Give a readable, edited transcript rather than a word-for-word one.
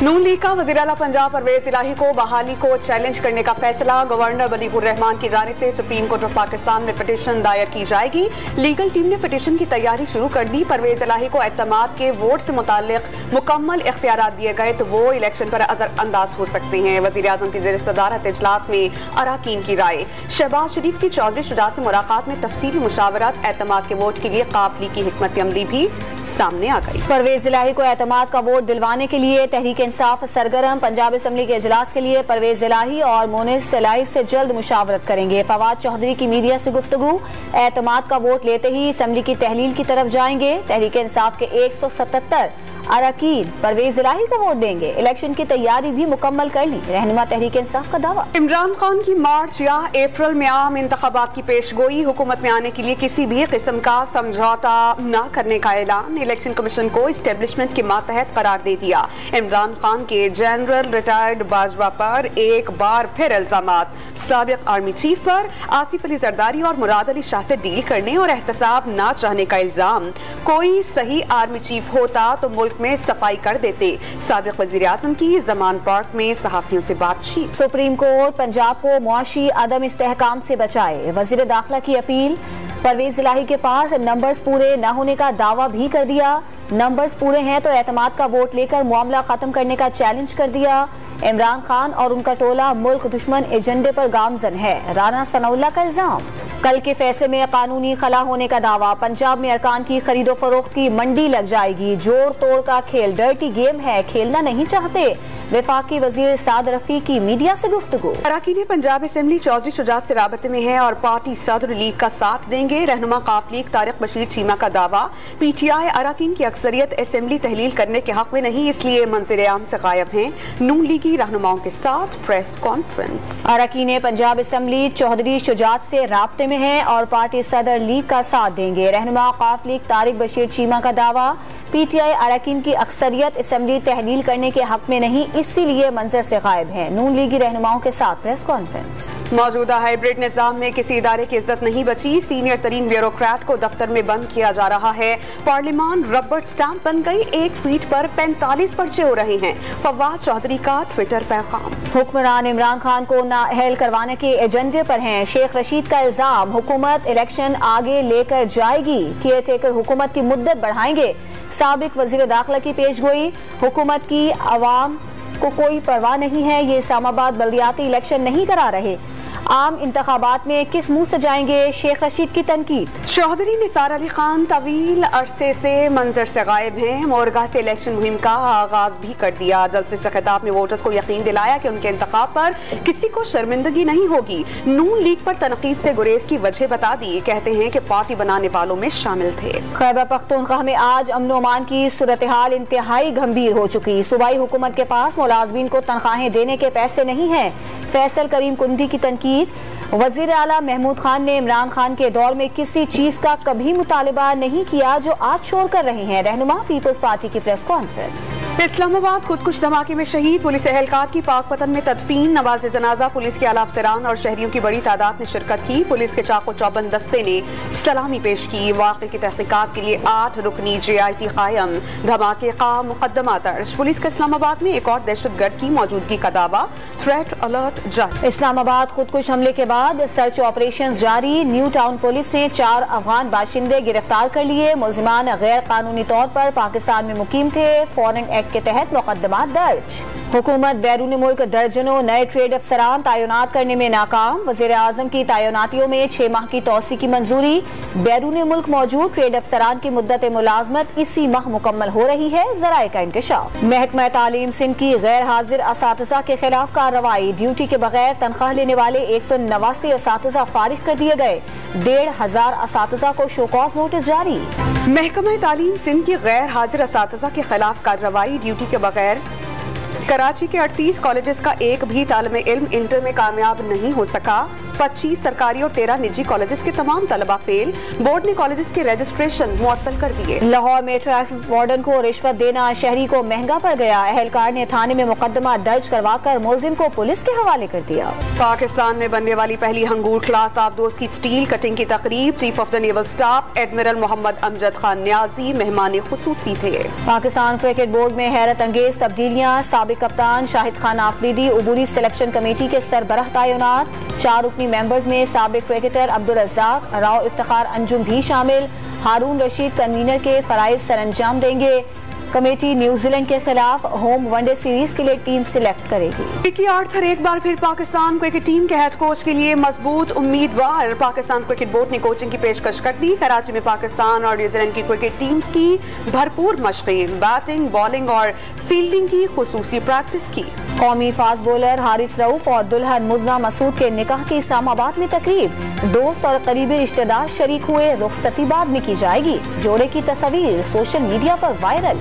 नून league का वज़ीर आला पंजाब परवेज इलाही को बहाली को चैलेंज करने का फैसला। गवर्नर वलीउर रहमान की जानिब से सुप्रीम कोर्ट ऑफ पाकिस्तान में पिटीशन दायर की जाएगी। लीगल टीम ने पिटीशन की तैयारी शुरू कर दी। परवेज इलाही को एतमाद के वोट से मुताल्लिक मुकम्मल इख्तियारात दिए गए तो वो इलेक्शन पर असर अंदाज हो सकते हैं। वज़ीर आज़म की ज़ेर सदारत इजलास में अराकीन की राय। शहबाज शरीफ की चौधरी शुजात से मुलाकात में तफसीली मुशावरत। एतमाद के वोट के लिए काफिली की हिकमत अमली भी सामने आ गई। परवेज इलाही को एतमाद का वोट दिलवाने के लिए तहरीक इंसाफ सरगर्म। पंजाब असम्बली के इजलास के लिए परवेज इलाही और मोनिस इलाही से जल्द मुशावरत करेंगे। फवाद चौधरी की मीडिया से गुफ्तगू। एतमाद का वोट लेते ही असम्बली की तहलील की तरफ जाएंगे। तहरीक इंसाफ के 177 अरकान परवेज इलाही को वोट देंगे। इलेक्शन की तैयारी भी मुकम्मल कर ली। रहनुमा तहरीक इंसाफ का दावा। इमरान खान की मार्च या अप्रैल में आम इंतखाबात की पेशगोई। हुकूमत में आने के लिए किसी भी किस्म का समझौता न करने का ऐलान। इलेक्शन कमीशन को इस्टेब्लिशमेंट के मातहत करार दे दिया। इमरान खान के जनरल रिटायर्ड बाजवा पर एक बार फिर इल्जामात। साबिक आर्मी चीफ पर आसिफ अली जरदारी और मुराद अली शाह से डील करने और एहतसाब न चाहने का इल्जाम। कोई सही आर्मी चीफ होता तो मुल्क में सफाई कर देते। साबिक वज़ीर आज़म की जमान पार्क में सहाफियों से बातचीत। सुप्रीम कोर्ट पंजाब को मुआशी अदम इस्तेहकाम से बचाए। वज़ीर दाखिला की अपील। परवेज इलाही के पास नंबर्स पूरे न होने का दावा भी कर दिया। नंबर्स पूरे हैं तो एतमाद का वोट लेकर मामला खत्म करने का चैलेंज कर दिया। इमरान खान और उनका टोला मुल्क दुश्मन एजेंडे पर गामजन है। राना सनाउल्लाह का इल्जाम। कल के फैसले में कानूनी खला होने का दावा। पंजाब में अरकान की खरीदो फरोख्त की मंडी लग जाएगी। जोड़ तोड़ का खेल डर्टी गेम है, खेलना नहीं चाहते। वफाकी वजीर साद रफीक की मीडिया से गुफ्तगू। अरकान पंजाब असम्बली चौधरी शुजात से राबते में है और पार्टी सदर लीग का साथ देंगे। रहनुमा काफ लीग तारिक बशीर चीमा का दावा। PTI अरकान की अक्सरियत असम्बली तहलील करने के हक में नहीं, इसलिए मंजिल आम से गायब हैं। नून लीगी रहनुमाओं के साथ प्रेस कॉन्फ्रेंस। अरकान पंजाब असम्बली चौधरी शुजात से राबते में है और पार्टी सदर लीग का साथ देंगे। रहनुमा काफ लीग तारिक बशीर चीमा का दावा। PTI अरकान की अक्सरियत असम्बली तहलील करने के हक में नहीं, इसीलिए मंजर से गायब है। नून लीगी रहनुमाओं के साथ प्रेस कॉन्फ्रेंस। मौजूदा हाइब्रिड निजाम में किसी इदारे की इज्जत नहीं बची। सीनियर तरीन ब्यूरोक्रेट को दफ्तर में बंद किया जा रहा है। पार्लियामान रबर स्टैंप बन गई। एक ट्वीट पर 45 पर्चे हो रहे हैं। फवाद चौधरी का ट्विटर पैगाम। हुक्मरान इमरान खान को नाअहल करवाने के एजेंडे पर हैं। शेख रशीद का इल्जाम। हुकूमत इलेक्शन आगे लेकर जाएगी। केयर टेकर हुकूमत की मुद्दत बढ़ाएंगे। साबिक वजीर दाखिला की पेशगोई। हुकूमत की अवाम को कोई परवाह नहीं है, ये इस्लामाबाद बल्दियाती इलेक्शन नहीं करा रहे। आम इंतखाबात में किस मुंह से जाएंगे, शेख रशीद की तनकीद। चौधरी निसार अली खान तवील अरसे से मंजर से गायब हैं। मोरगा से इलेक्शन मुहिम का आगाज भी कर दिया। जलसे से खिताब में वोटर्स को यकीन दिलाया कि उनके इंतखाब पर किसी को शर्मिंदगी नहीं होगी। नून लीग पर तनकीद से गुरेज की वजह बता दी। कहते हैं कि पार्टी बनाने वालों में शामिल थे। खैबर पख्तूनख्वा में आज अमन अमान की सूरत हाल इंतहाई गंभीर हो चुकी। सूबाई हुकूमत के पास मुलाजमीन को तनख्वाहें देने के पैसे नहीं हैं। फैसल करीम कुंडी की तनकीद। वजीर आला महमूद खान ने इमरान खान के दौर में किसी चीज का कभी मुतालिबा नहीं किया जो आज शोर कर रहे हैं। रहनुमा पीपल्स पार्टी की प्रेस कॉन्फ्रेंस। इस्लामाबाद खुदकुश धमाके में शहीद पुलिस एहलकार की पाकपतन में तदफीन। नवाज जनाजा पुलिस के आला अफसरान और शहरियों की बड़ी तादाद ने शिरकत की। पुलिस के चाको चौबंद दस्ते ने सलामी पेश की। वाक़े की तहकीकात के लिए 8 रुकनी JIT कायम। धमाके का मुकदमा दर्ज। पुलिस का इस्लामाबाद में एक और दहशतगर्द की मौजूदगी का दावा। थ्रेट अलर्ट जारी। इस्लामाबाद खुदकुश हमले के बाद सर्च ऑपरेशन जारी। न्यू टाउन पुलिस ने 4 अफगान बाशिंदे गिरफ्तार कर लिए। मुल्जिमान गैर कानूनी तौर पर पाकिस्तान में मुकीम थे। फॉरेन एक्ट के तहत मुकदमा दर्ज। हुकूमत बैरून मुल्क दर्जनों नए ट्रेड अफसरान तैनात करने में नाकाम। वजीर आजम की तैनातियों में 6 माह की तौसी की मंजूरी। बैरून मुल्क मौजूद ट्रेड अफसरान की मुद्दत मुलाजमत इसी माह मुकम्मल हो रही है। जराए का इंकशाफ। महकमा तालीम सिंध की गैर हाजिर असातिज़ा के खिलाफ कार्रवाई। ड्यूटी के बगैर तनख्वाह लेने वाले 189 असातिज़ा फारिग कर दिए गए। 1500 असातिज़ा को शोकॉज नोटिस जारी। महकमा तालीम सिंध की गैर हाजिर असातिज़ा के खिलाफ कार्रवाई। ड्यूटी के बगैर कराची के 38 कॉलेजेस का एक भी तालिब इल्म इंटर में कामयाब नहीं हो सका। 25 सरकारी और 13 निजी कॉलेजेस के तमाम तलबा फेल। बोर्ड ने कॉलेजेस के रजिस्ट्रेशन मुअत्तल कर दिए। लाहौर में ट्रैफिक वार्डन को रिश्वत देना शहरी को महंगा पड़ गया। अहलकार ने थाने में मुकदमा दर्ज करवाकर मुलजिम को पुलिस के हवाले कर दिया। पाकिस्तान में बनने वाली पहली हंगूर क्लास आबदोज की स्टील कटिंग की तकरीब। Chief of the naval staff admiral Mohammad Amjad Khan Niazi मेहमान खुसूसी थे। पाकिस्तान क्रिकेट बोर्ड में हैरत अंगेज तब्दीलियां। साबिक कप्तान शाहिद खान आफरीदी उबूरी सिलेक्शन कमेटी के सरबराह तैनात। 4 रुकनी मेंबर्स में साबिक क्रिकेटर अब्दुल रज़ाक, राव इफ्तिखार अंजुम भी शामिल। हारून रशीद कन्वीनर के फराइज सरअंजाम देंगे। कमेटी न्यूजीलैंड के खिलाफ होम वनडे सीरीज के लिए टीम सिलेक्ट करेगी। विकी आर्थर एक बार फिर पाकिस्तान क्रिकेट टीम के हेड कोच के लिए मजबूत उम्मीदवार। पाकिस्तान क्रिकेट बोर्ड ने कोचिंग की पेशकश कर दी। कराची में पाकिस्तान और न्यूजीलैंड की क्रिकेट टीम्स की भरपूर मशक़ें, बैटिंग, बॉलिंग और फील्डिंग की खुसूसी प्रैक्टिस की। कौमी फास्ट बॉलर हारिस रऊफ और दुल्हन मुजना मसूद के निकाह की इस्लामाबाद में तकरीब। दोस्त और करीबी रिश्तेदार शरीक हुए, रुखसती बाद में की जाएगी। जोड़े की तस्वीर सोशल मीडिया पर वायरल।